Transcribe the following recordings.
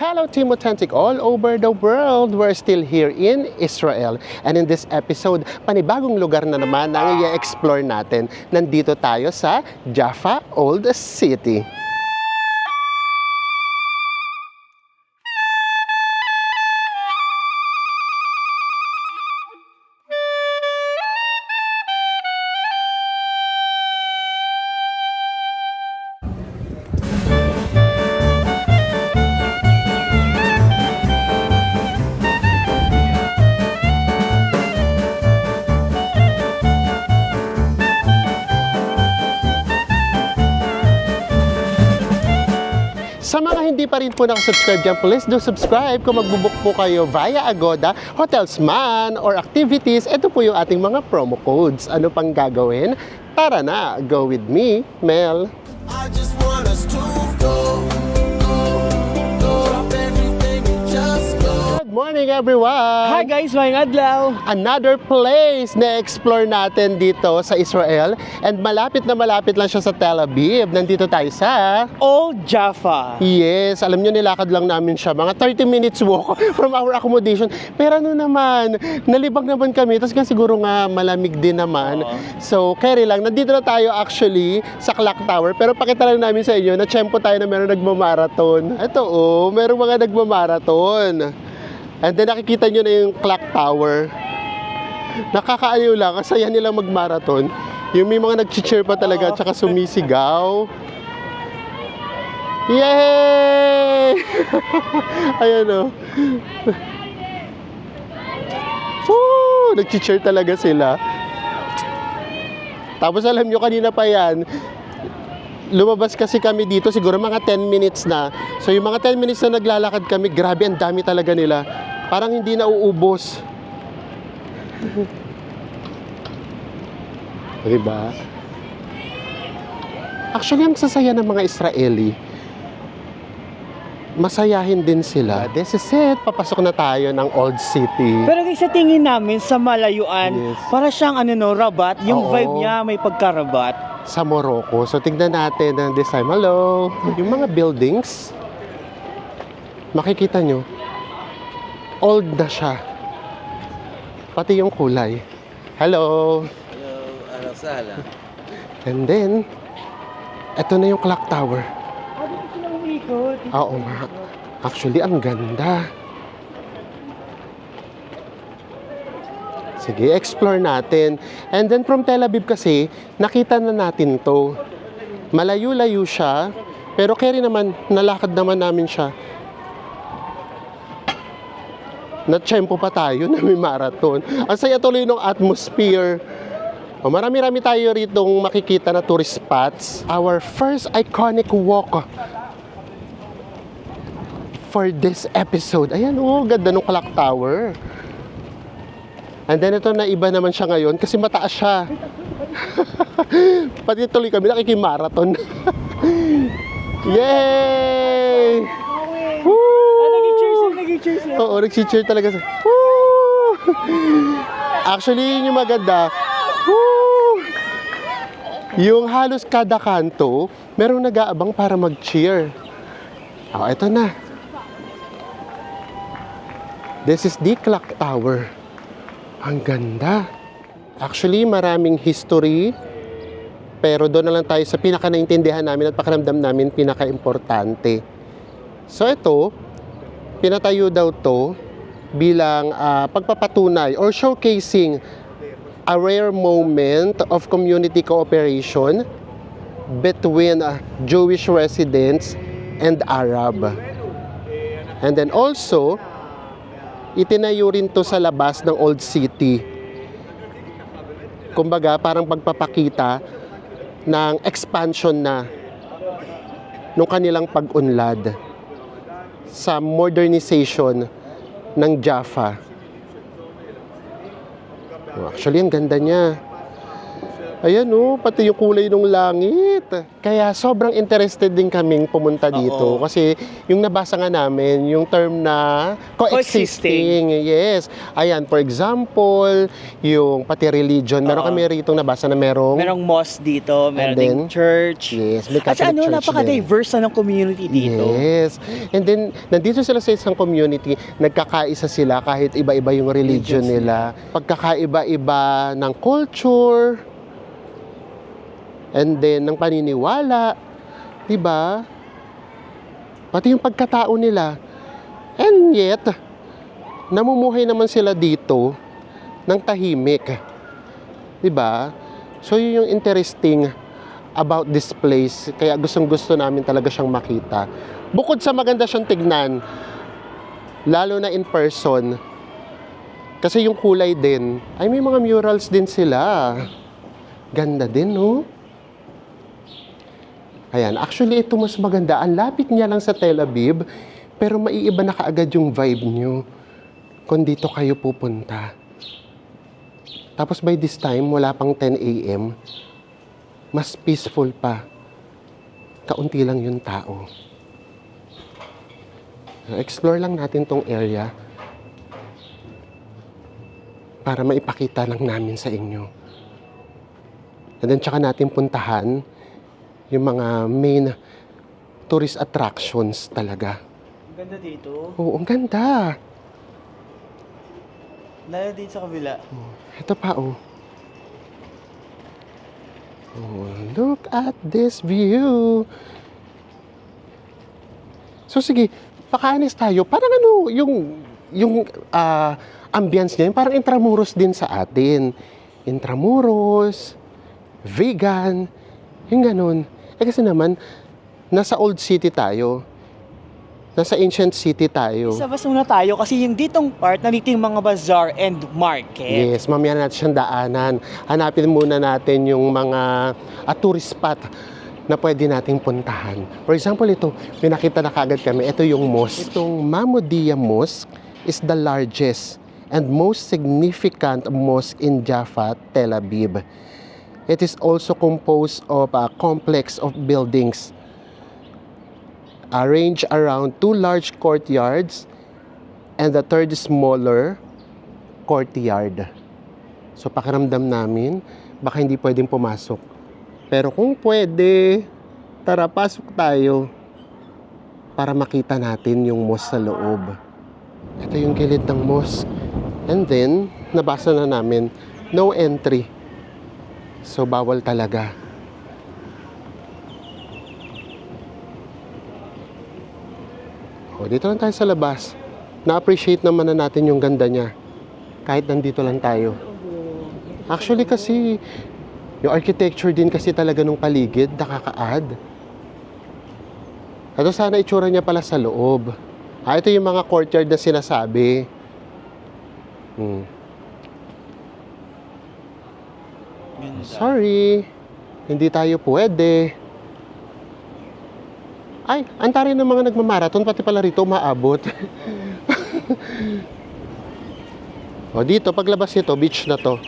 Hello Team Authentic all over the world. We're still here in Israel. And in this episode, panibagong lugar na naman ang i-explore natin. Nandito tayo sa Jaffa Old City. Sa mga hindi pa rin po nakasubscribe dyan, please do subscribe. Kung magbubook po kayo via Agoda, hotels man, or activities, ito po yung ating mga promo codes. Ano pang gagawin? Tara na, go with me, Mel. I just want us to go. Drop everything and just go. Good morning everyone! Hi guys, mayong adlaw! Another place na explore natin dito sa Israel, and malapit na malapit lang siya sa Tel Aviv. Nandito tayo sa Old Jaffa. Yes, alam nyo, nilakad lang namin siya. Mga 30 minutes walk from our accommodation. Pero ano naman, nalibang naman kami. Tapos nga siguro nga malamig din naman. So, carry lang. Nandito na tayo actually sa Clock Tower. Pero pakita lang namin sa inyo na tiyempo tayo na meron nagmamarathon. Ito meron mga nagmamarathon. And then nakikita nyo na yung Clock Tower. Nakakaaliw lang. Kasaya nilang magmarathon. Yung may mga nag-cheer pa talaga at saka sumisigaw. Yay! Ayan o. Woo! Nag-cheer talaga sila. Tapos alam nyo, kanina pa yan, lumabas kasi kami dito, siguro mga 10 minutes na. So yung mga 10 minutes na naglalakad kami, grabe, ang dami talaga nila. Parang hindi na uubos. Diba? Actually, ang sasaya ng mga Israeli, masayahin din sila. This is it. Papasok na tayo ng Old City. Pero guys, sa tingin namin sa malayuan, Yes. para siyang Rabat. Yung Oo. vibe niya may pagka-Rabat. Sa Morocco. So, tignan natin ang this time. Hello! Yung mga buildings, makikita nyo, old na siya. Pati yung kulay. Hello! Hello, ahlan sahlan. And then, eto na yung Clock Tower. Dito sila umikot. Oo nga. Actually, ang ganda. Sige, explore natin. And then from Tel Aviv kasi, nakita na natin to. Malayo-layo siya, pero carry naman, nalakad naman namin siya. Na-tiyempo pa tayo na may marathon. Ang saya tuloy ng atmosphere. Marami-rami tayo ritong makikita na tourist spots. Our first iconic walk for this episode. Ayan, ganda ng Clock Tower. And then ito na iba naman siya ngayon kasi mataas siya. Pati tuloy kami nakikimarathon. Yay! Woo! Nag-cheers sila. Oo, nag-cheer talaga siya. Woo! Actually, yun yung maganda. Woo! Yung halos kada kanto, merong nag-aabang para mag-cheer. Ito na. This is the Clock Tower. Ang ganda. Actually, maraming history. Pero doon na lang tayo sa pinaka-naintindihan namin at pakiramdam namin pinaka-importante. So ito, pinatayo daw to bilang pagpapatunay or showcasing a rare moment of community cooperation between Jewish residents and Arab. And then also, itinayo rin to sa labas ng Old City. Kumbaga, parang pagpapakita ng expansion na nung kanilang pag-unlad sa modernization ng Jaffa. Actually, ang ganda niya. Ayan oh, pati yung kulay ng langit. Kaya sobrang interested din kaming pumunta dito. Oo. Kasi yung nabasa nga namin, yung term na coexisting. Yes. Ayan, for example, yung pati religion. Meron Oo. kami rito nabasa na merong... Merong mosque dito, meron And then, ding church. Yes, may At Catholic ano, church din. napaka-diverse na ng community dito. Yes. And then, nandito sila sa isang community, nagkakaisa sila kahit iba-iba yung religion Religions nila. Pagkakaiba-iba ng culture, and then ng paniniwala, 'di ba? Pati yung pagkatao nila. And yet, namumuhay naman sila dito ng tahimik. 'Di ba? So yun yung interesting about this place. Kaya gustong-gusto namin talaga siyang makita. Bukod sa maganda siyang tignan, lalo na in person, kasi yung kulay din, ay may mga murals din sila. Ganda din, no? Ayan, actually ito mas maganda. Ang lapit niya lang sa Tel Aviv, pero maiiba na kaagad yung vibe nyo kung dito kayo pupunta. Tapos by this time, wala pang 10 a.m., mas peaceful pa. Kaunti lang yung tao. Explore lang natin tong area para maipakita lang namin sa inyo. And then tsaka natin puntahan yung mga main tourist attractions talaga. Ang ganda dito. Oo, ang ganda. Lalo dito sa kabila. Ito pa, oh. Oh, look at this view. So, sige, paka-honest tayo. Parang ano, yung ambience niya, yung parang Intramuros din sa atin. Intramuros, vegan, yung ganun. Eh kasi naman, nasa old city tayo. Nasa ancient city tayo. Sabas muna tayo kasi yung ditong part, nandito yung mga bazaar and market. Yes, mamaya natin siyang daanan. Hanapin muna natin yung mga tourist spot na pwede nating puntahan. For example, ito, may nakita na kagad kami. Ito yung mosque. Itong Mahmudiyya Mosque is the largest and most significant mosque in Jaffa, Tel Aviv. It is also composed of a complex of buildings arranged around two large courtyards and the third smaller courtyard. So pakiramdam namin, baka hindi pwedeng pumasok. Pero kung pwede, tara pasok tayo para makita natin yung mosque sa loob. Ito yung gilid ng mosque. And then, nabasa na namin, no entry. So, bawal talaga. O, dito lang tayo sa labas. Na-appreciate naman na natin yung ganda niya. Kahit nandito lang tayo. Actually kasi, yung architecture din kasi talaga nung paligid, nakaka-add. Ito sana itsura niya pala sa loob. Ito yung mga courtyard na sinasabi. Sorry, hindi tayo pwede. Ay, anta rin ng mga nagmamarathon, pati pala rito maabot. O dito, paglabas nito, beach na to.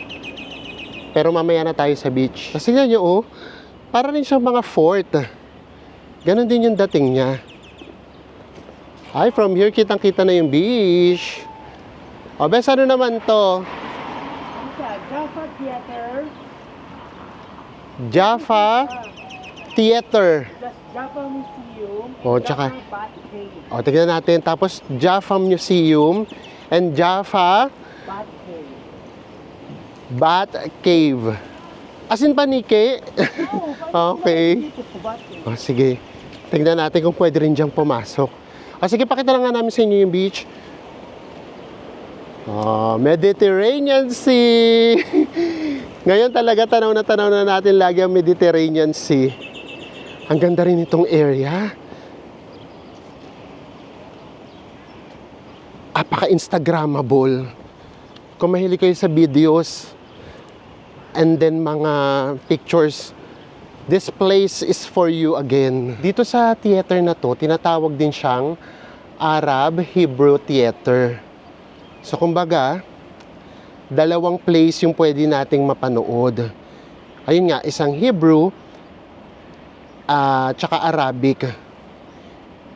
Pero mamaya na tayo sa beach. Kasi nga nyo, oh, para rin siyang mga fort. Ganon din yung dating niya. Ay, from here, kitang-kita na yung beach. O, bes, ano naman to? Jaffa Theater. Jaffa Theater. Jaffa Museum. O, tsaka, o, tignan natin. Tapos, Jaffa Museum and Jaffa Bat Cave. As in panike? Okay. O, sige. Tignan natin kung pwede rin diyang pumasok. O, sige, pakita lang nga namin sa inyo yung beach. Oh, Mediterranean Sea. Ngayon talaga tanaw na natin lagi ang Mediterranean Sea. Ang ganda rin itong area. Apaka-instagrammable. Kung mahilig kayo sa videos and then mga pictures, this place is for you again. Dito sa theater na to, tinatawag din siyang Arab Hebrew Theater. So kumbaga, dalawang place yung pwede nating mapanood. Ayun nga, isang Hebrew, tsaka Arabic.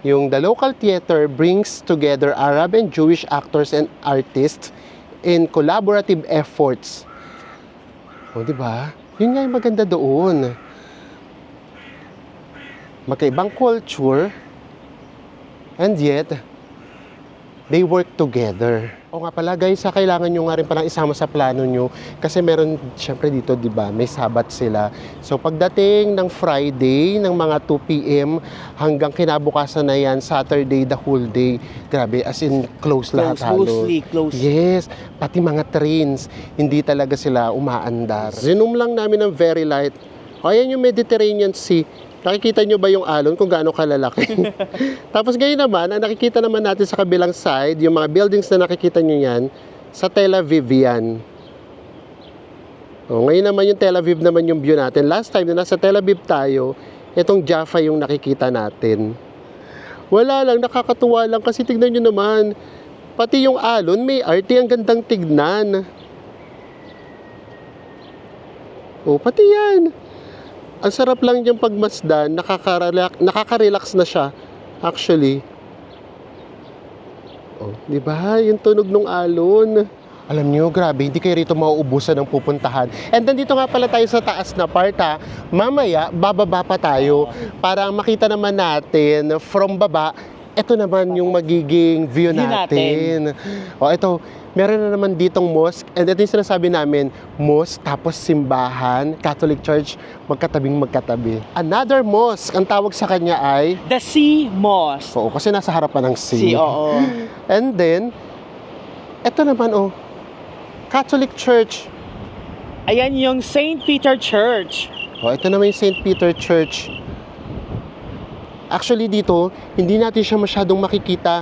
Yung the local theater brings together Arab and Jewish actors and artists in collaborative efforts. O, di ba? Yun nga yung maganda doon. Magkaibang culture, and yet, they work together. O nga pala guys, kailangan nyo nga rin palang isama sa plano nyo kasi meron, syempre dito, di ba, may sabat sila. So pagdating ng Friday, ng mga 2 p.m. hanggang kinabukasan na yan, Saturday, the whole day. Grabe, as in close lahat halos. Mostly close. Yes, pati mga trains, hindi talaga sila umaandar. Rinom lang namin ng very light. O, ayan yung Mediterranean Sea. Nakikita nyo ba yung alon kung gaano kalalaki? Tapos ngayon naman, ang nakikita naman natin sa kabilang side, yung mga buildings na nakikita nyo yan, sa Tel Aviv yan. O, ngayon naman yung Tel Aviv naman yung view natin. Last time na nasa Tel Aviv tayo, itong Jaffa yung nakikita natin. Wala lang, nakakatuwa lang kasi tignan nyo naman, pati yung alon may arte, ang gandang tignan. O, pati yan. Ang sarap lang yung pagmasdan, nakaka-relax na siya, actually. Oh, di ba? Yung tunog ng alon. Alam nyo, grabe, hindi kayo rito mauubusan ng pupuntahan. And then dito nga pala tayo sa taas na part, ha. Mamaya, bababa pa tayo para makita naman natin from baba. Ito naman yung magiging view natin. O, ito, meron na naman ditong mosque. And ito yung sinasabi namin, mosque, tapos simbahan, Catholic Church, magkatabi. Another mosque, ang tawag sa kanya ay The Sea Mosque. oo, kasi nasa harapan ng sea. Oo. And then, ito naman, oh, Catholic Church. Ayan yung St. Peter Church. Oh, ito naman yung St. Peter Church. Actually dito, hindi natin siya masyadong makikita.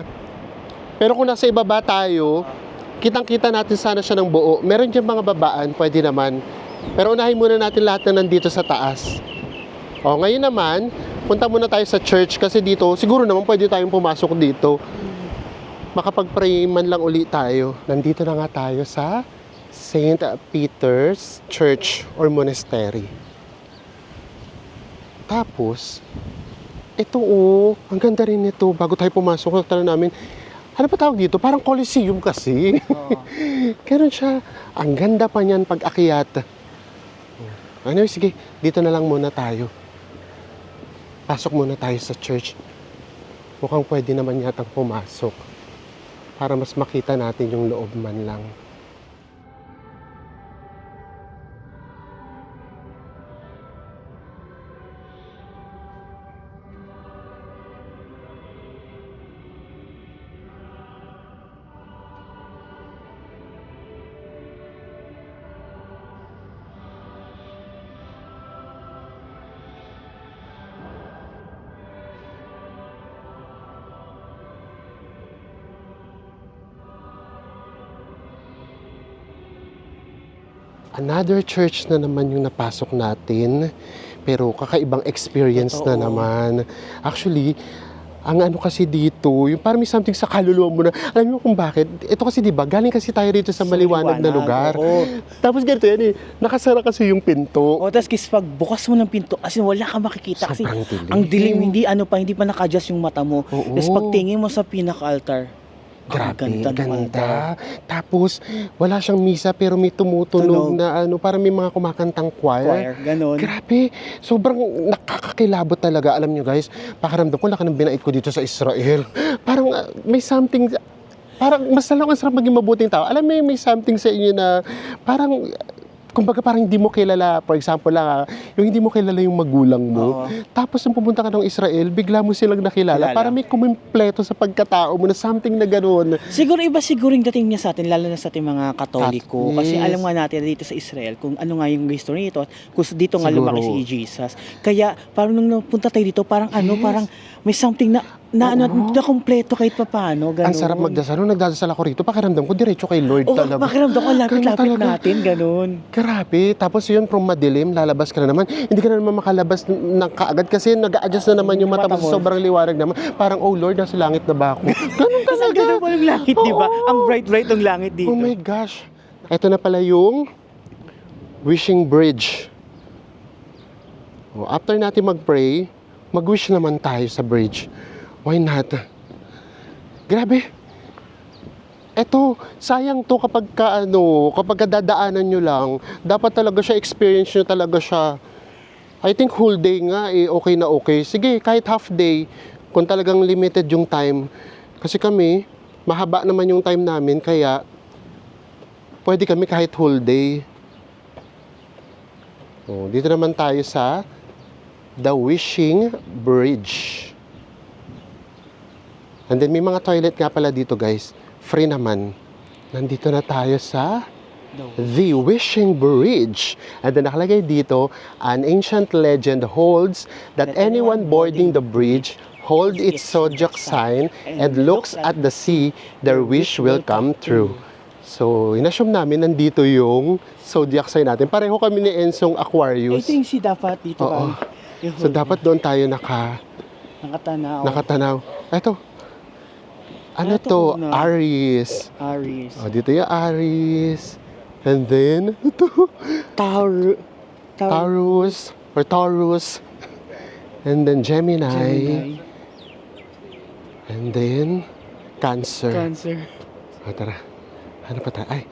Pero kung nasa ibaba tayo, kitang-kita natin sana siya ng buo. Meron dyan mga babaan, pwede naman. Pero unahin muna natin lahat na nandito sa taas. O, ngayon naman, punta muna tayo sa church kasi dito, siguro naman pwede tayong pumasok dito. Makapag-pray man lang uli tayo. Nandito na nga tayo sa St. Peter's Church or Monastery. Tapos, ito ang ganda rin nito. Bago tayo pumasok, nakita namin, ano pa tawag dito? Parang Coliseum kasi. Ganun siya. Ang ganda pa niyan pag akyat. Anyway, sige, dito na lang muna tayo. Pasok muna tayo sa church. Mukhang pwede naman yatang pumasok. Para mas makita natin yung loob man lang. Another church na naman yung napasok natin, pero kakaibang experience na naman. Actually, ang ano kasi dito, yung parang may something sa kaluluwa mo na, alam mo kung bakit? Ito kasi diba, galing kasi tayo rito sa maliwanag na lugar. Oo. Tapos ganito yan nakasara kasi yung pinto. O, tapos pag bukas mo ng pinto, kasi wala ka makikita. Kasi Sobrang dilim. ang dilim, hindi pa naka-adjust yung mata mo. Oo. Tapos pag tingin mo sa pinaka-altar, Grabe, ang ganda ng altar. Tapos, wala siyang misa pero may tumutunog Tunog. na ano, parang may mga kumakantang choir. Ganon. Grabe, sobrang nakakakilabot talaga. Alam nyo guys, pakiramdam ko, laki ng binait ko dito sa Israel. Parang may something, parang mas lang ang sarap maging mabuting tao. Alam mo may something sa inyo na parang, kumbaga parang hindi mo kilala, for example lang, yung hindi mo kilala yung magulang mo. Tapos nung pumunta ka ng Israel, bigla mo silang nakilala. Para may kumimpleto sa pagkatao mo na something na gano'n. Siguro iba siguro yung dating niya sa atin, lalo na sa ating mga Katoliko. Yes. Kasi alam nga natin dito sa Israel kung ano nga yung history nito, kung dito nga Siguro. lumaki si Jesus. Kaya parang nung napunta tayo dito, parang ano, parang may something na kompleto kahit pa paano. Ganun. Ang sarap magdasal. Nung nagdadasal ako rito, pakiramdam ko, diretso kay Lord Oo, talaga. pakiramdam ko, lapit-lapit Ganun talaga. natin, ganun. Grabe. Tapos yun, from madilim, lalabas ka na naman. Hindi ka na naman makalabas ng kaagad kasi nag-a-adjust na naman yung mata mo sa sobrang liwanag naman. Parang, oh Lord, nasa langit na ba ako? Ganun Kasi talaga. ganun pa yung langit, di ba? Oo. Ang bright-bright ng langit dito. Oh my gosh. Ito na pala yung Wishing Bridge. After natin mag-pray, mag-wish naman tayo sa bridge. Why not? Grabe. Eto, sayang to kapag dadaanan nyo lang, dapat talaga siya, experience nyo talaga siya. I think whole day nga, okay na okay. Sige, kahit half day, kung talagang limited yung time. Kasi kami, mahaba naman yung time namin, kaya pwede kami kahit whole day. Dito naman tayo sa The Wishing Bridge. And then may mga toilet nga pala dito, guys. Free naman. Nandito na tayo sa The Wishing Bridge. And then nakalagay dito, an ancient legend holds that anyone boarding the bridge holds its zodiac sign and looks at the sea, their wish will come true. So, inassume namin nandito yung zodiac sign natin. Pareho kami ni Ensong Aquarius. Ito yung si dapat dito. Oo. So, dapat doon tayo nakatanaw. Ito. Ano to? Aries. Aries. Dito yung Aries. And then, ito. Taurus. Or Taurus. And then Gemini. And then, Cancer. Tara. Ano pa tayo? Ay,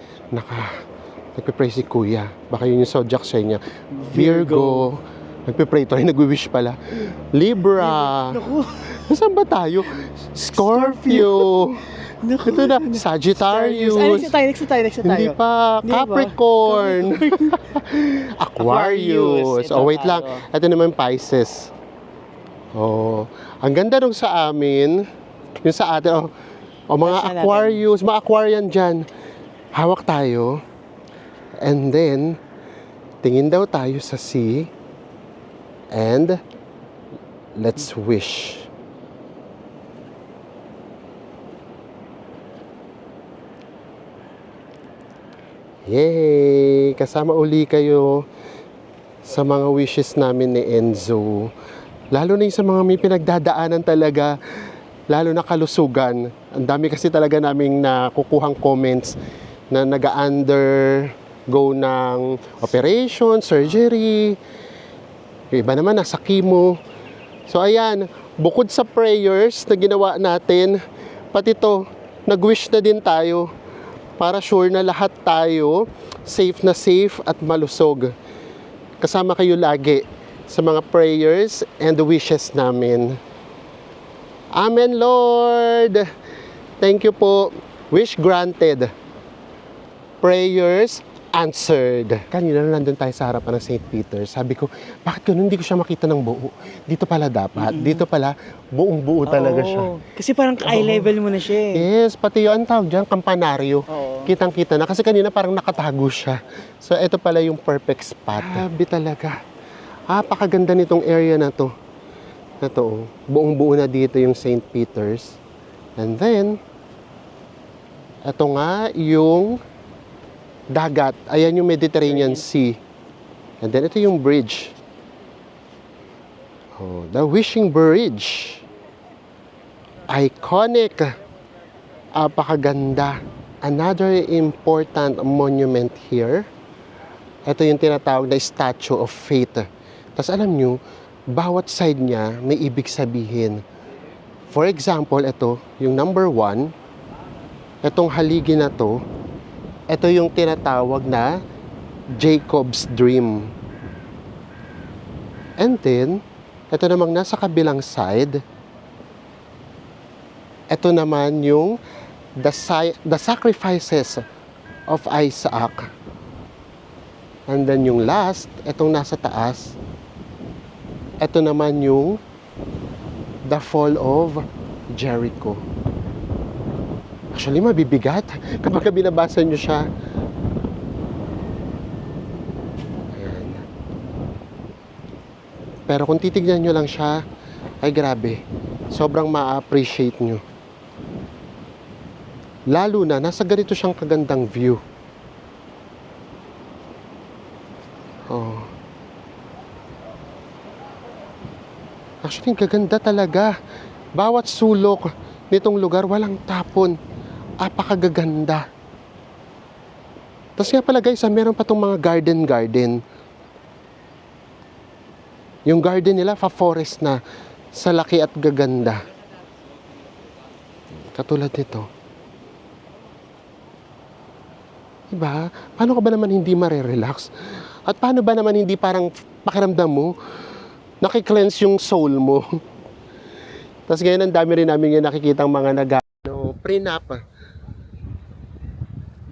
nagpipray si Kuya. Baka yun yung zodiac sign niya. Virgo. Nagpipray tayo, nag-wish pala. Libra. Naku. Saan ba tayo? Scorpio. Ito na, Sagittarius. Next na tayo. Hindi pa. Capricorn. Aquarius. Ito, Wait lang. Ito naman Pisces. Ang ganda nung sa amin. Yung sa atin. Mga Aquarius. Mga Aquarian dyan. Hawak tayo. And then, tingin daw tayo sa sea. And, let's wish. Yay! Kasama uli kayo sa mga wishes namin ni Enzo. Lalo na yung sa mga may pinagdadaanan talaga, lalo na kalusugan. Ang dami kasi talaga naming nakukuhang comments na nag-undergo ng operation, surgery. Yung iba naman nasa chemo. So ayan, bukod sa prayers na ginawa natin, pati to, nag-wish na din tayo para sure na lahat tayo safe at malusog. Kasama kayo lagi sa mga prayers and wishes namin. Amen, Lord! Thank you po. Wish granted. Prayers answered. Kanina nandun tayo sa harapan ng St. Peter. Sabi ko, bakit ganun? Hindi ko siya makita ng buo. Dito pala dapat. Dito pala, buong-buo talaga siya. Kasi parang eye level mo na siya eh. Yes, pati yung tawag dyan, kampanaryo. Oo. Kitang-kita na. Kasi kanina parang nakatago siya. So, ito pala yung perfect spot. Grabe talaga. Napakaganda nitong area na to. Ito, buong-buo na dito yung St. Peter's. And then, ito nga yung dagat. Ayan yung Mediterranean Sea. And then, ito yung bridge. The Wishing Bridge. Iconic. Apakaganda. Another important monument here. Ito yung tinatawag na Statue of Faith. Tapos alam nyo, bawat side niya may ibig sabihin. For example, ito, yung number 1, itong haligi na to, ito yung tinatawag na Jacob's Dream. And then, ito namang nasa kabilang side, ito naman yung the sacrifices of Isaac. And then yung last, itong nasa taas, ito naman yung the fall of Jericho. Actually, mabibigat kapag binabasa nyo siya. Ayan. Pero kung titignan nyo lang siya, ay grabe. Sobrang ma-appreciate nyo. Lalo na, nasa ganito siyang kagandang view. Actually, kaganda talaga. Bawat sulok nitong lugar, walang tapon. Apakagaganda. Tapos nga pala guys, meron pa tong mga garden. Yung garden nila, fa-forest na sa laki at gaganda. Katulad nito. Diba? Paano ka ba naman hindi marerelax? At paano ba naman hindi parang pakiramdam mo, nakiklense yung soul mo? Tapos ngayon, ang dami rin namin yung nakikitang mga prenup.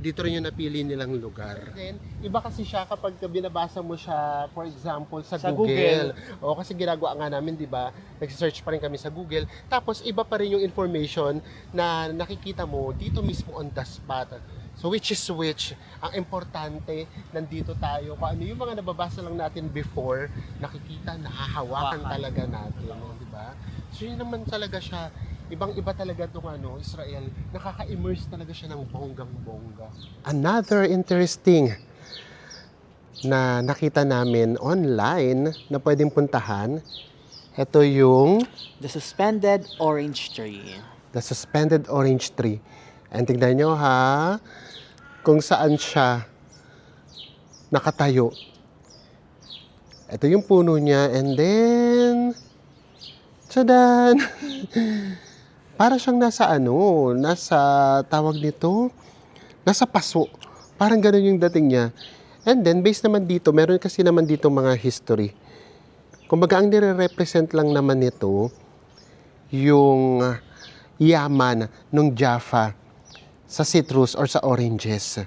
Dito rin yung napili nilang lugar. Then, iba kasi siya kapag binabasa mo siya, for example, sa Google. O kasi ginagawa nga namin, di ba? Nag-search pa rin kami sa Google. Tapos, iba pa rin yung information na nakikita mo dito mismo on the spot. So, which is which, ang importante, nandito tayo. Kung ano yung mga nababasa lang natin before, nakikita, nahahawakan talaga natin. Di ba? So, yun naman talaga siya. Ibang-iba talaga itong Israel. Nakaka-immerse talaga siya ng bonggang-bongga. Another interesting na nakita namin online na pwedeng puntahan, ito yung The Suspended Orange Tree. The Suspended Orange Tree. And tignan nyo ha, kung saan siya nakatayo. Ito yung puno niya, and then, tsadan! Para siyang nasa tawag nito, nasa paso. Parang ganun yung dating niya. And then, based naman dito, meron kasi naman dito mga history. Kumbaga, ang nire-represent lang naman nito, yung yaman ng Jaffa sa citrus or sa oranges.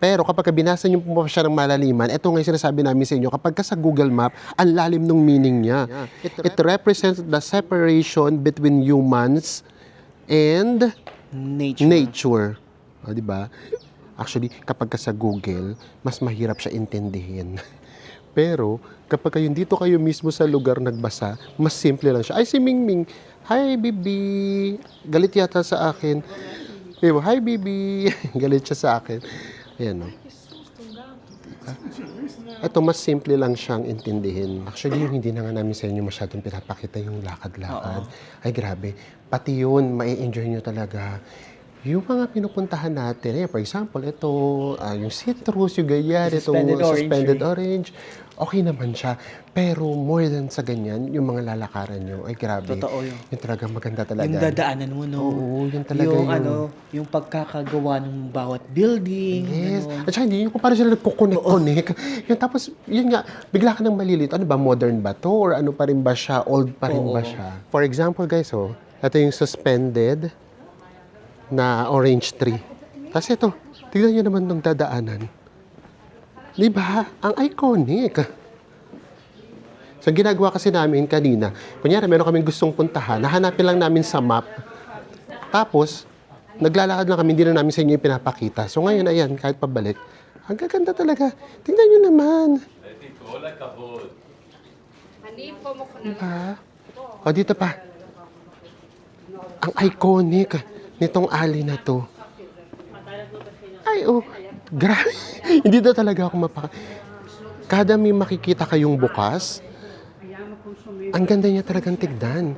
Pero kapag binasa niyo po siya ng malaliman, ito nga yung sinasabi namin sa inyo, kapag ka sa Google Map, ang lalim ng meaning niya. It represents the separation between humans and nature. O, di ba? Actually, kapag ka sa Google, mas mahirap siya intindihin. Pero, kapag kayo dito kayo mismo sa lugar nagbasa, mas simple lang siya. Ay, si Mingming, hi, Bibi. Galit yata sa akin. Diba? Hi, Bibi. Galit siya sa akin. Ayan, no? Diba? Ito, mas simple lang siyang intindihin. Actually, yung hindi na nga namin sa inyo masyadong pinapakita yung lakad-lakad. Ay, grabe. Pati yun, mai-enjoy nyo talaga. Yung mga pinupuntahan natin, for example, ito, yung citrus, yung ganyan, itong suspended orange, okay naman siya. Pero more than sa ganyan, yung mga lalakaran nyo, ay grabe. Totoo yun. Yung talaga maganda talaga. Yung dadaanan mo, no? Oo, yun talaga yung pagkakagawa ng bawat building. Yes. Ano. At saka hindi, yung kung paano sila nagkukunik-kunik. Yung tapos, yun nga, bigla ka nang malilito. Ano ba, modern ba to? Or ano pa rin ba siya? Old pa rin ba siya? For example, guys, ito yung suspended na orange tree. Tapos ito, tignan nyo naman ng dadaanan. Di ba? Ang iconic. So, ginagawa kasi namin kanina, kunyari, meron kaming gustong puntahan, nahanapin lang namin sa map. Tapos, naglalakad lang kami, hindi na namin sa inyo pinapakita. So, ngayon, ayan, kahit pabalik, ang gaganda talaga. Tingnan nyo naman. Diba? O, dito pa. Ang iconic nitong alley na to. Ay, grabe. Hindi na talaga ako Kada may makikita kayong bukas, ang ganda niya talagang tignan.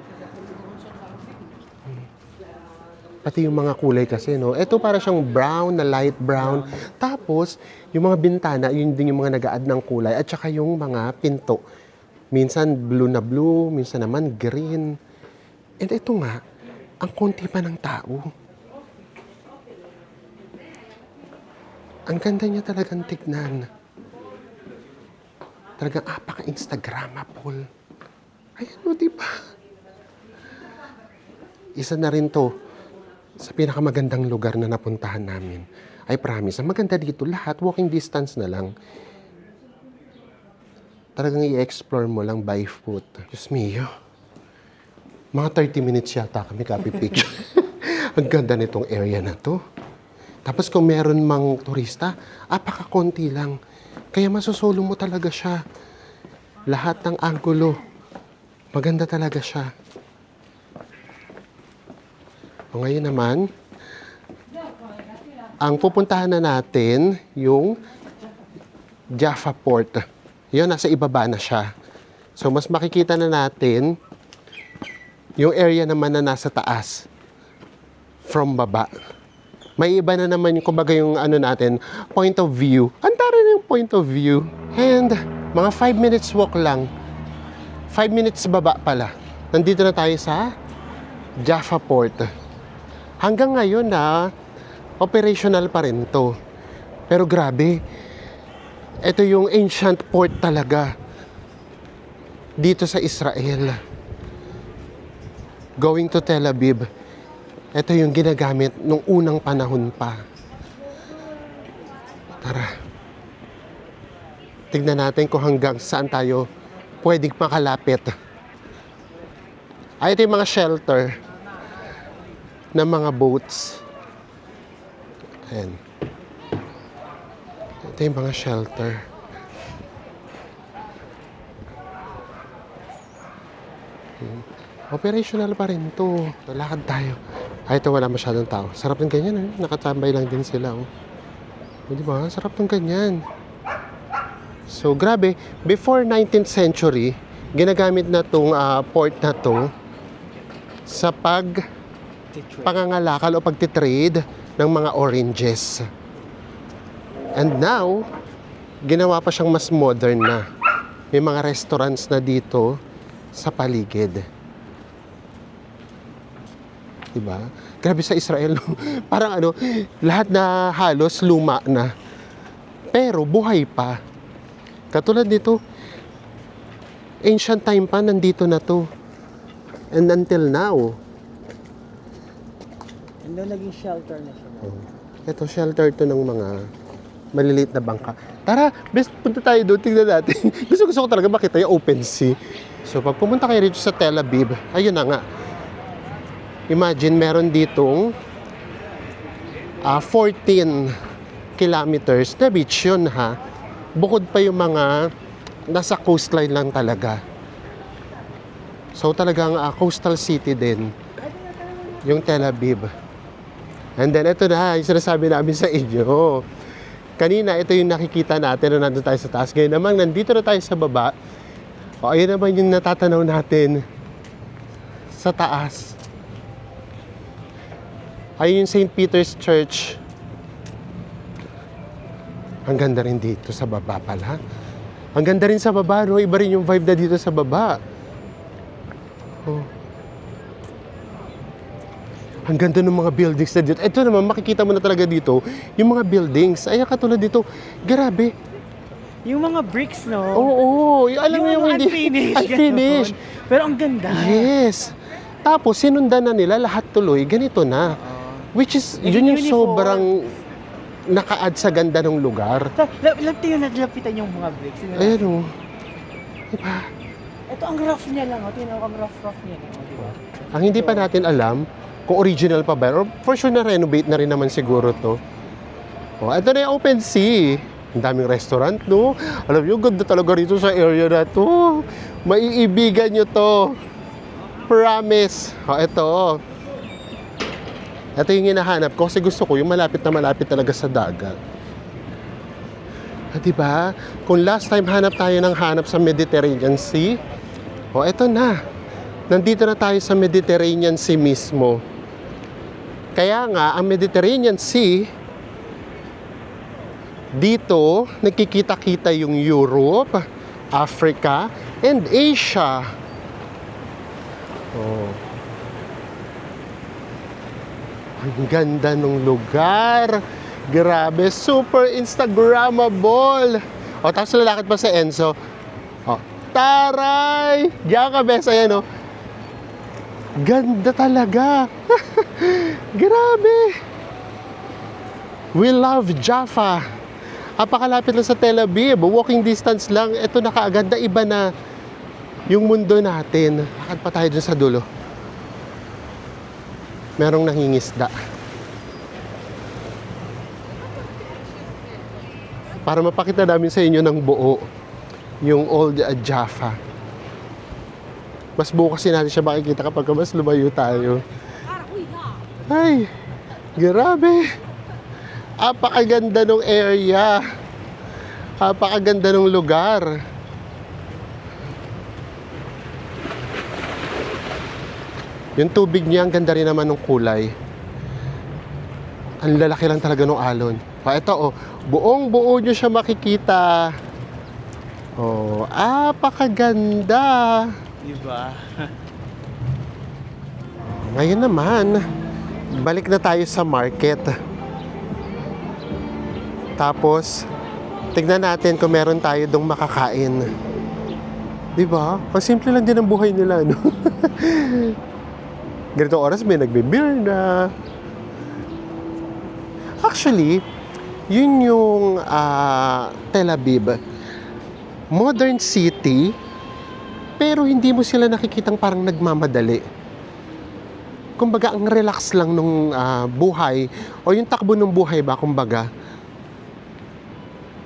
Pati yung mga kulay kasi, no? Ito para siyang brown, na light brown. Tapos, yung mga bintana, yun din yung mga nag-a-add ng kulay. At saka yung mga pinto. Minsan blue na blue, minsan naman green. And ito nga, ang konti pa ng tao. Ang ganda niya talagang tignan. Talagang apaka-Instagramable. Ayan o, diba? Isa na rin to sa pinakamagandang lugar na napuntahan namin. I promise, ang maganda dito, lahat walking distance na lang. Talagang i-explore mo lang by foot. Diyos mio. Mga 30 minutes yata kami copy picture. Ang ganda nitong area na to. Tapos kung meron mang turista, apaka-konti lang. Kaya masusolo mo talaga siya. Lahat ng anggulo. Maganda talaga siya. O ngayon naman, ang pupuntahan na natin, yung Jaffa Port. Yun, nasa ibaba na siya. So, mas makikita na natin yung area naman na nasa taas. From baba. May iba na naman yung, kumbaga yung ano natin, point of view. Antara na yung point of view. And Mga 5 minutes walk lang. 5 minutes baba pala. Nandito na tayo sa Jaffa Port. Hanggang ngayon operational pa rin to. Pero grabe, ito yung ancient port talaga dito sa Israel. Going to Tel Aviv. Ito yung ginagamit nung unang panahon pa. Tara. Tignan natin kung hanggang saan tayo pwedeng makalapit. Ito yung mga shelter ng mga boats. Ayan. Ito yung mga shelter. Operational pa rin to. Lalakad tayo. Ito wala masyadong tao. Sarap ng ganyan. Nakatambay lang din sila. Di ba? Sarap ng ganyan. So, grabe. Before 19th century, ginagamit na tong port na to sa pangangalakal o pagtitrade ng mga oranges. And now, ginawa pa siyang mas modern na. May mga restaurants na dito sa paligid. Diba? Grabe sa Israel. Parang lahat na halos luma na. Pero buhay pa. Katulad nito, ancient time pa, nandito na to. And until now. And then naging shelter na siya. Ito, shelter to ng mga maliliit na bangka. Tara, best punta tayo doon, tingnan natin. Gusto ko talaga makita yung open sea. So, pag pumunta kayo rito sa Tel Aviv, ayun na nga. Imagine, meron ditong 14 kilometers na beach yun, ha. Bukod pa yung mga nasa coastline lang talaga. So, talagang coastal city din yung Tel Aviv. And then, ito na, yung sinasabi namin sa inyo. Kanina, ito yung nakikita natin na nandun tayo sa taas. Ngayon naman, nandito na tayo sa baba. O, ayun naman yung natatanaw natin sa taas. Ayun yung St. Peter's Church. Ang ganda rin dito sa baba pala. Ang ganda rin sa baba, no? Iba rin yung vibe na dito sa baba. Oh. Ang ganda ng mga buildings na dito. Ito naman, makikita mo na talaga dito, yung mga buildings. Ay, katulad dito, grabe. Yung mga bricks, no? Oo, alam mo yung hindi unfinished. Pero ang ganda. Yes. Tapos, sinundan na nila lahat tuloy, ganito na. Which is, yun yung sobrang naka-add sa ganda ng lugar. Lapitan yung mga bricks. Ayan o. Diba? Ito ang rough niya lang. Tingnan ko ang rough niya lang. Diba? Ang hindi pa natin alam, kung original pa ba, or for sure na-renovate na rin naman siguro to. O, ito na yung open sea. Ang daming restaurant, no? Alam nyo, ganda talaga rito sa area na to. Maiibigan nyo to. Promise. O, ito. Ito yung hinahanap ko kasi gusto ko yung malapit na malapit talaga sa dagat. Diba? Kung last time hanap tayo ng hanap sa Mediterranean Sea, o, ito na. Nandito na tayo sa Mediterranean Sea mismo. Kaya nga, ang Mediterranean Sea, dito, nakikita-kita yung Europe, Africa, and Asia. Oh. Ang ganda ng lugar. Grabe, super Instagrammable. O, tapos lalakad pa sa Enzo. O, taray! Diyan ka, besa yan, o. Ganda talaga. Grabe. We love Jaffa. Apakalapit lang sa Tel Aviv. Walking distance lang. Ito na kaagad na iba na yung mundo natin. Lakad pa tayo dun sa dulo. Merong nangingisda. Para mapakita namin sa inyo ng buo yung old Jaffa. Mas buo kasi natin siya makikita kapag mas lumayo tayo. Ay, grabe. Apakaganda ng area. Apakaganda ng lugar. Yung tubig niya, ang ganda rin naman ng kulay. Ang lalaki lang talaga ng alon. Ito, buong buo nyo siya makikita. Oh, apakaganda. Diba? Ngayon naman, balik na tayo sa market. Tapos, tignan natin kung meron tayo dong makakain. Diba? Ang simple lang din ang buhay nila, no? Ganitong oras may nagbe-beer na. Actually, yun yung Tel Aviv. Modern city, pero hindi mo sila nakikitang parang nagmamadali. Kumbaga, ang relax lang nung buhay, o yung takbo ng buhay ba, kumbaga.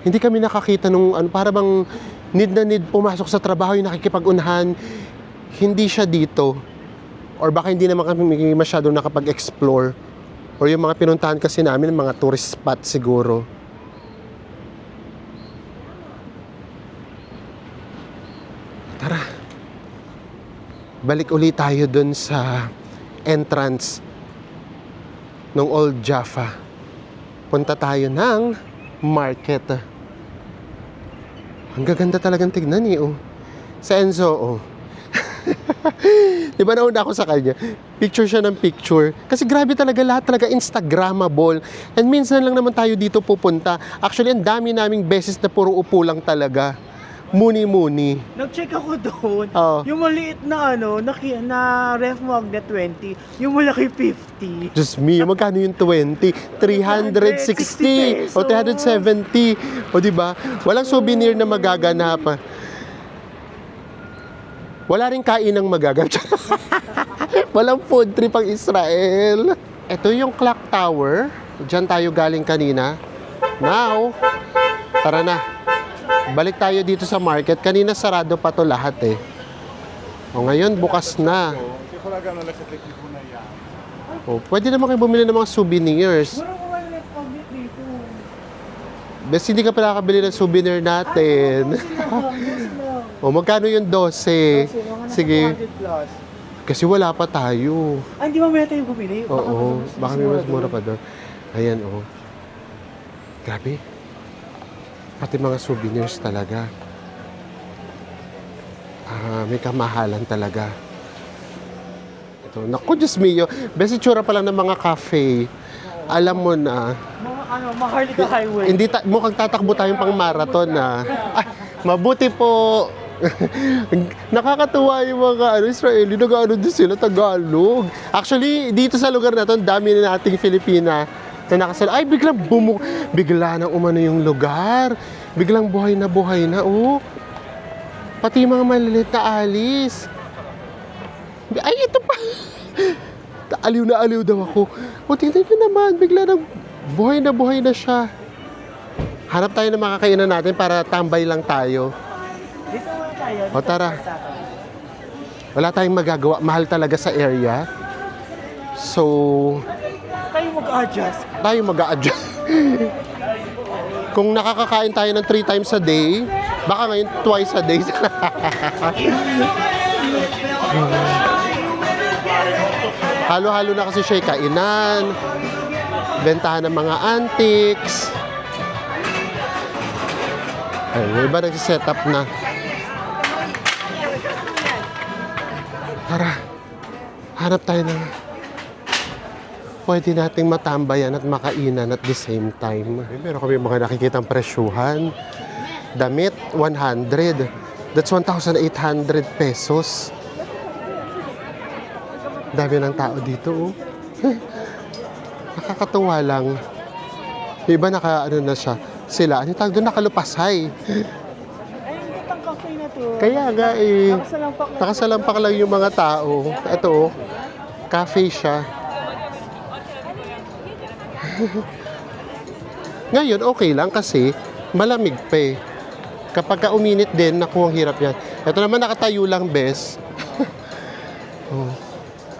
Hindi kami nakakita nung, para bang need na need pumasok sa trabaho, yung nakikipag-unahan, hindi siya dito. Or baka hindi naman kami masyadong nakapag-explore. Or yung mga pinuntahan kasi namin, mga tourist spot siguro. Tara. Balik ulit tayo dun sa entrance ng Old Jaffa. Punta tayo ng market. Ang gaganda talagang tignan oh. Sa Enzo, oh. Di ba nauna ako sa kanya? Picture siya ng picture. Kasi grabe talaga, lahat talaga Instagrammable. And minsan lang naman tayo dito pupunta. Actually, ang dami naming beses na puro upo lang talaga. Muni-muni. Nag-check ako doon. Oo. Yung maliit na na ref magnet 20, yung malaki 50. Just me, magkano yung 20? 360 o 370. O diba? Walang souvenir na magaganap. Wala rin kainang magaganap. Walang food trip ang Israel. Ito yung clock tower. Diyan tayo galing kanina. Now, tara na. Balik tayo dito sa market. Kanina sarado pa to lahat eh. O ngayon, bukas na. O, pwede naman kayo bumili ng mga souvenirs. Wala ko wala left magnet dito. Bes, hindi ka pala nakabili ng souvenir natin. O, magkano yung 12? Sige. Plus. Kasi wala pa tayo. Ay, hindi mamaya tayo bumili. Oo, baka may mas mura pa doon. Ayan, oh. Grabe. Pati mga souvenirs talaga. May kamahalan talaga. Ito, naku, Diyos mio. Best itsura pa lang ng mga cafe. Alam mo na, Mga Maharlika Highway. hindi mukhang tatakbo tayong pang marathon na. Mabuti po. Nakakatuwa yung mga Israeli, nag-ano din sila, Tagalog. Actually, dito sa lugar na to, ang dami na nating Filipina na nakasal. Ay, bigla nang umano yung lugar. Biglang buhay na, oh. Pati yung mga maliliit na alis. Ay, ito pa. Aliw na aliw daw ako. O, tingnan nyo naman, bigla nang buhay na siya. Hanap tayo ng makakainan natin para tambay lang tayo. Dito muna tayo. O, tara. Wala tayong magagawa. Mahal talaga sa area. So, Tayo mag-adjust. tayo mag-a-adjust. Kung nakakakain tayo ng 3 times a day, baka ngayon twice a day. Halo-halo na kasi siya kainan, bentahan ng mga antiques. Ay, yung iba nagsiset up na. Tara, hanap tayo ng pwede nating matambayan at makainan at the same time. Meron kami mga nakikitang presyuhan. Damit, 100. That's 1,800 pesos. Dami ng tao dito, oh. Nakakatuwa lang. Yung iba na siya. Sila, ano tawag doon? Nakalupasay. Ay, ang cafe na to. Kaya nga eh. Nakasalampak na. Nakasalampak lang yung mga tao. Ito, oh. Cafe siya. Ngayon, okay lang kasi malamig pa eh. Kapag ka uminit din, naku, ang hirap yan. Ito naman nakatayo lang, bes. Oh.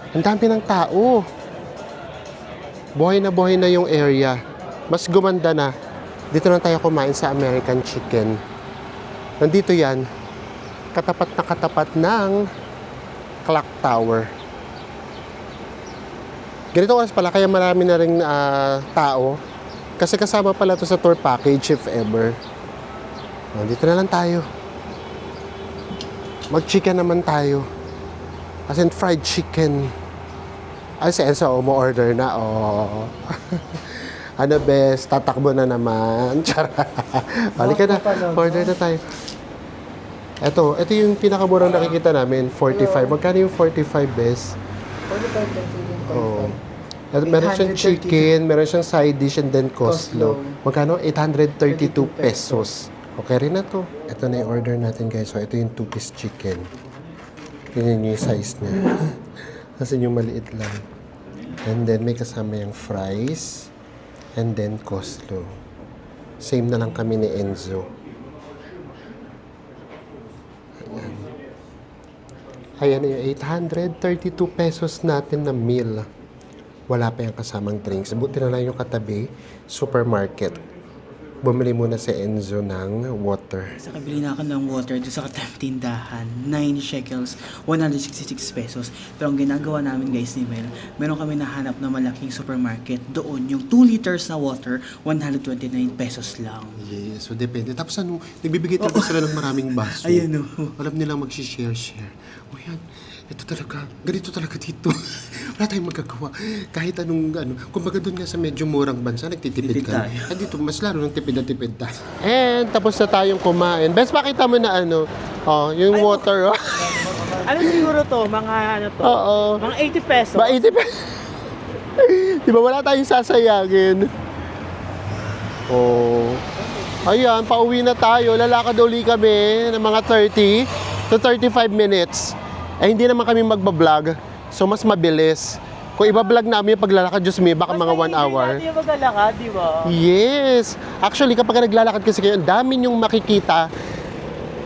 Ang dami ng tao. Buhay na yung area. Mas gumanda na. Dito na tayo kumain sa American chicken. Nandito yan. Katapat ng clock tower. Ganito oras pala, kaya marami na rin tao. Kasi kasama pala to sa tour package if ever. Dito na lang tayo. Mag-chicken naman tayo. As in fried chicken. Ay, si Enzo, umu-order na. Oh. Ano bes, tatakbo na naman. Charot. Halika na, order na tayo. Ito yung pinakamurang nakikita namin, 45. Magkano yung 45 bes? 45 Oh. Meron siyang chicken, meron siyang side dish and then coleslaw. Magkano? 832 pesos. Okay rin na to. Ito na yung order natin guys. So ito yung 2-piece chicken. Yun yung size niya. Kasi yung maliit lang. And then may kasama yung fries. And then coleslaw. Same na lang kami ni Enzo. Ayan yung 832 pesos natin na meal. Wala pa yung kasamang drinks. Buti na lang yung katabi, supermarket. Bumili muna si Enzo ng water. Sa kabili na ako ng water doon sa katamang tindahan, 9 shekels, 166 pesos. Pero ang ginagawa namin guys ni Mel, meron kami nahanap na malaking supermarket. Doon yung 2 liters na water, 129 pesos lang. Yes, so depende. Tapos ano, nagbibigay talaga sila ng maraming baso. Ayan o. Alam nilang mag-share. O yan, ito talaga, ganito talaga dito. Wala tayong magagawa. Kahit anong, kumbaga doon nga sa medyo murang bansa, nagtitipid Tipid ka. tayo. At dito, mas lalo ng tipid na tipid tayo. And tapos na tayong kumain. Bes, pakita mo na yung water. Ano siguro to? Mga ano to? Oo. Mga 80 pesos. Ba, 80 pesos. Di ba wala tayong sasayangin? Oh. Ayan, pauwi na tayo. Lalakad uli kami ng mga 30 to 35 minutes. Eh, hindi naman kami magbablog. So, mas mabilis. Kung ibablog namin yung paglalakad, Diyos me, baka mga 1 hour. Mas yung maglalakad, di ba? Yes. Actually, kapag naglalakad kasi kayo, ang dami nyong makikita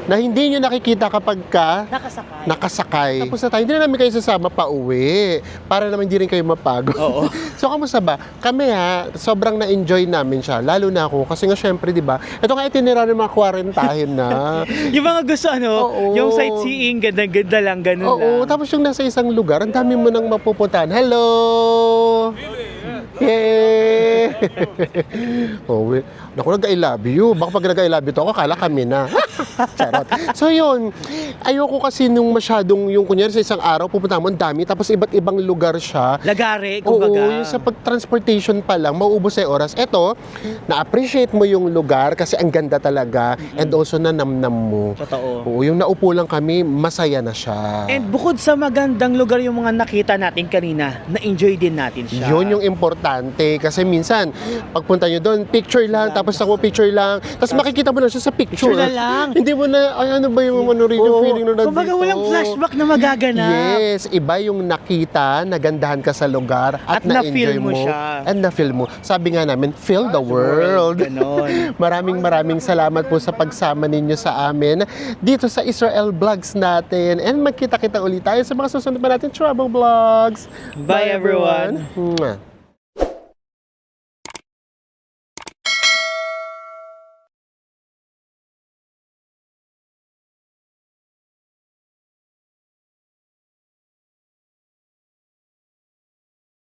na hindi nyo nakikita kapag ka Nakasakay. nakasakay. Tapos na tayo, hindi na namin kayo sasama pa uwi para naman hindi rin kayo mapagod. Oo. So, kamusta ba? Kami sobrang na-enjoy namin siya. Lalo na ako. Kasi nga, syempre, di ba? Ito nga itinerary ng mga quarantine na. Yung mga gusto Oo. yung sightseeing, ganda-ganda lang, ganun Oo. lang. Tapos yung nasa isang lugar, ang dami mo nang mapupuntahan. Hello! Yay! Oh, naku, nag-I love you. Baka pag nag-I love you to ako, kala kami na. Charot. So yun, ayoko kasi nung masyadong, yung kunyari sa isang araw, pupunta mo, ang dami, tapos iba't ibang lugar siya. Lagare, Oo, kumbaga. yung sa pag-transportation pa lang, mauubos sa oras. Eto, na-appreciate mo yung lugar kasi ang ganda talaga and also nanamnam mo. Totoo. Oo, yung naupo lang kami, masaya na siya. And bukod sa magandang lugar yung mga nakita natin kanina, na-enjoy din natin siya. Yun yung importante kasi minsan pagpunta nyo doon, picture lang, tapos ako picture lang, tapos makikita mo na siya sa picture. Picture na lang. Hindi mo na, ay ano ba yung ano rin yung feeling na nandito? Kumbaga walang flashback na magaganap. Yes, iba yung nakita, nagandahan ka sa lugar at, At na-enjoy na-feel mo siya. And na-feel mo. Sabi nga namin, feel the world. Ganon. Maraming salamat po sa pagsama ninyo sa amin dito sa Israel Vlogs natin. And magkita-kita ulit tayo sa mga susunod pa natin travel vlogs. Bye, everyone. Mwah.